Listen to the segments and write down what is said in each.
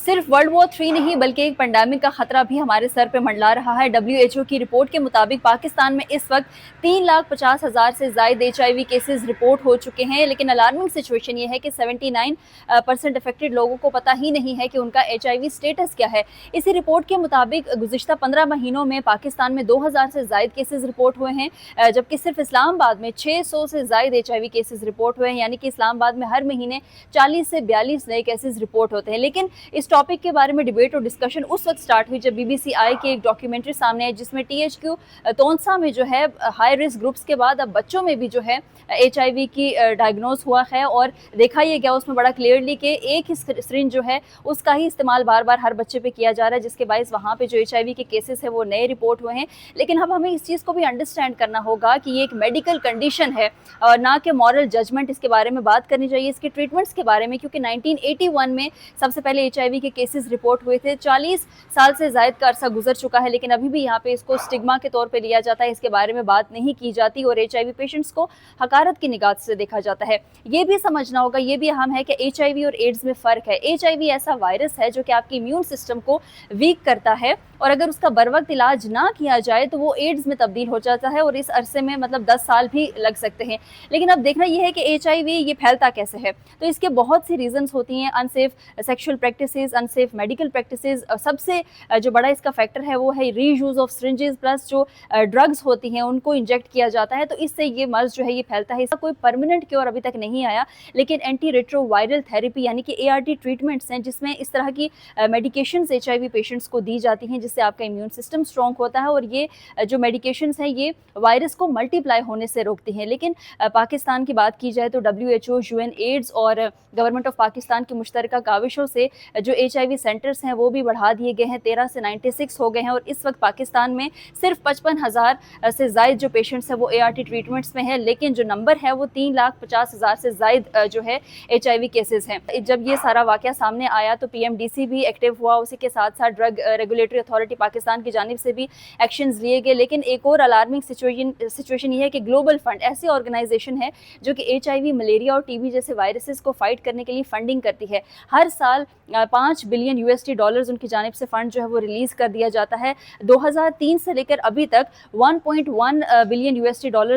صرف world war 3 نہیں بلکہ ایک پینڈیمک کا خطرہ بھی ہمارے سر پہ منڈلا رہا ہے۔ WHO کی رپورٹ کے مطابق پاکستان میں اس وقت 3,50,000 سے زائد HIV کیسز رپورٹ ہو چکے ہیں، لیکن الارمنگ سچویشن یہ ہے کہ 79% افیکٹڈ لوگوں کو پتہ ہی نہیں ہے کہ ان کا HIV سٹیٹس کیا ہے۔ اسی رپورٹ کے مطابق گزشتہ 15 مہینوں میں پاکستان میں 2,000 سے زائد کیسز رپورٹ ہوئے ہیں، جبکہ صرف اسلام آباد میں 600 سے زائد HIV کیسز رپورٹ ہوئے ہیں، یعنی کہ اسلام آباد میں ہر مہینے 40 سے 42 نئے کیسز رپورٹ ہوتے ہیں۔ لیکن اس ٹاپک کے بارے میں ڈیبیٹ اور ڈسکشن اس وقت سٹارٹ ہوئی جب BBC کی ایک ڈاکیومنٹری سامنے آئی جس میں THQ تونسا میں جو ہے ہائی رسک گروپس کے بعد اب بچوں میں بھی جو ہے HIV کی ڈائگنوز ہوا ہے، اور دیکھا یہ گیا اس میں بڑا کلیئرلی کہ ایک ہی سرنج جو ہے اس کا ہی استعمال بار بار ہر بچے پہ کیا جا رہا ہے، جس کے باعث وہاں پہ جو HIV کے کیسز ہیں وہ نئے رپورٹ ہوئے ہیں۔ لیکن اب ہمیں اس چیز کو بھی انڈرسٹینڈ کرنا ہوگا کہ یہ ایک میڈیکل کنڈیشن ہے اور نہ کہ مورل ججمنٹ۔ اس کے بارے میں بات کرنی چاہیے، اس کے ٹریٹمنٹس کے بارے میں، کیونکہ 1981 میں سب سے پہلے HIV کے کیسز رپورٹ ہوئے تھے۔ 40 سال سے زائد کا عرصہ گزر چکا ہے، لیکن ابھی بھی یہاں پہ اس کو سٹگما کے طور پہ لیا جاتا ہے، اس کے بارے میں بات نہیں کی جاتی اور HIV پیشنٹس کو حقارت کی نگاہ سے دیکھا جاتا ہے۔ یہ بھی سمجھنا ہوگا، یہ بھی اہم ہے کہ HIV اور ایڈز میں فرق ہے۔ HIV ایسا وائرس ہے جو کہ آپ کی امیون سسٹم کو ویک کرتا ہے، اور اگر اس کا بروقت علاج نہ کیا جائے تو وہ ایڈز میں تبدیل ہو جاتا ہے، اور اس عرصے میں 10 سال بھی لگ سکتے ہیں۔ لیکن اب دیکھنا یہ ہے کہ HIV یہ پھیلتا کیسے ہے، تو اس کے بہت سی ریزنز ہوتی ہیں، unsafe sexual practices, unsafe medical practices, سب سے جو بڑا اس کا فیکٹر ہے وہ ہے reuse of syringes, plus جو ڈرگز ہوتی ہیں ان کو انجیکٹ کیا جاتا ہے، تو اس سے یہ مرض جو ہے یہ پھیلتا ہے۔ اس کا کوئی پرماننٹ کیور ابھی تک نہیں آیا، لیکن اینٹی ریٹرو وائرل تھیراپی یعنی کہ ART ٹریٹمنٹس ہیں جس میں اس طرح کی میڈیکیشنز HIV پیشنٹس کو دی جاتی ہیں جس سے آپ کا امیون سسٹم اسٹرانگ ہوتا ہے، اور یہ جو میڈیکیشنز ہیں یہ وائرس کو ملٹی پلائی ہونے سے روکتی ہیں۔ لیکن پاکستان کی بات کی جائے تو WHO، UN ایڈز اور گورنمنٹ آف پاکستان کی مشترکہ کاوشوں سے جو HIV سینٹرز ہیں وہ بھی بڑھا دیے گئے ہیں، 13 سے 96 ہو گئے ہیں، اور اس وقت پاکستان میں صرف 55,000 سے زائد جو پیشنٹس ہیں وہ ART ٹریٹمنٹس میں ہیں، لیکن جو نمبر ہے وہ 3,50,000 سے زائد جو ہے HIV کیسز ہیں۔ جب یہ سارا واقعہ سامنے آیا تو PMDC بھی ایکٹیو ہوا، اسی کے ساتھ ساتھ ڈرگ ریگولیٹری اتھارٹی پاکستان کی جانب سے بھی ایکشنز لیے گئے۔ لیکن ایک اور الارمنگ سچویشن یہ ہے کہ گلوبل فنڈ ایسی آرگنائزیشن ہے جو کہ HIV، ملیریا اور TB جیسے وائرسز کو فائٹ کرنے کے لیے فنڈنگ کرتی ہے۔ ہر سال $5 بلین ان کی جانب سے فنڈ جو ہے وہ ریلیز کر دیا جاتا ہے۔ 2003 سے لے کر ابھی تک $1.1 بلین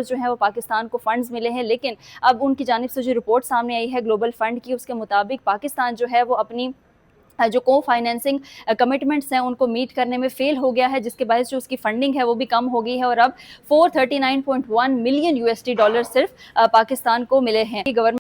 جو ہیں وہ پاکستان کو فنڈز ملے ہیں، لیکن اب ان کی جانب سے جو رپورٹ سامنے آئی ہے گلوبل فنڈ کی، اس کے مطابق پاکستان جو ہے وہ اپنی جو کو فائنینسنگ کمٹمنٹس ہیں ان کو میٹ کرنے میں فیل ہو گیا ہے، جس کے باعث جو اس کی فنڈنگ ہے وہ بھی کم ہو گئی ہے، اور اب $439.1 ملین صرف پاکستان کو ملے ہیں۔ گورنمنٹ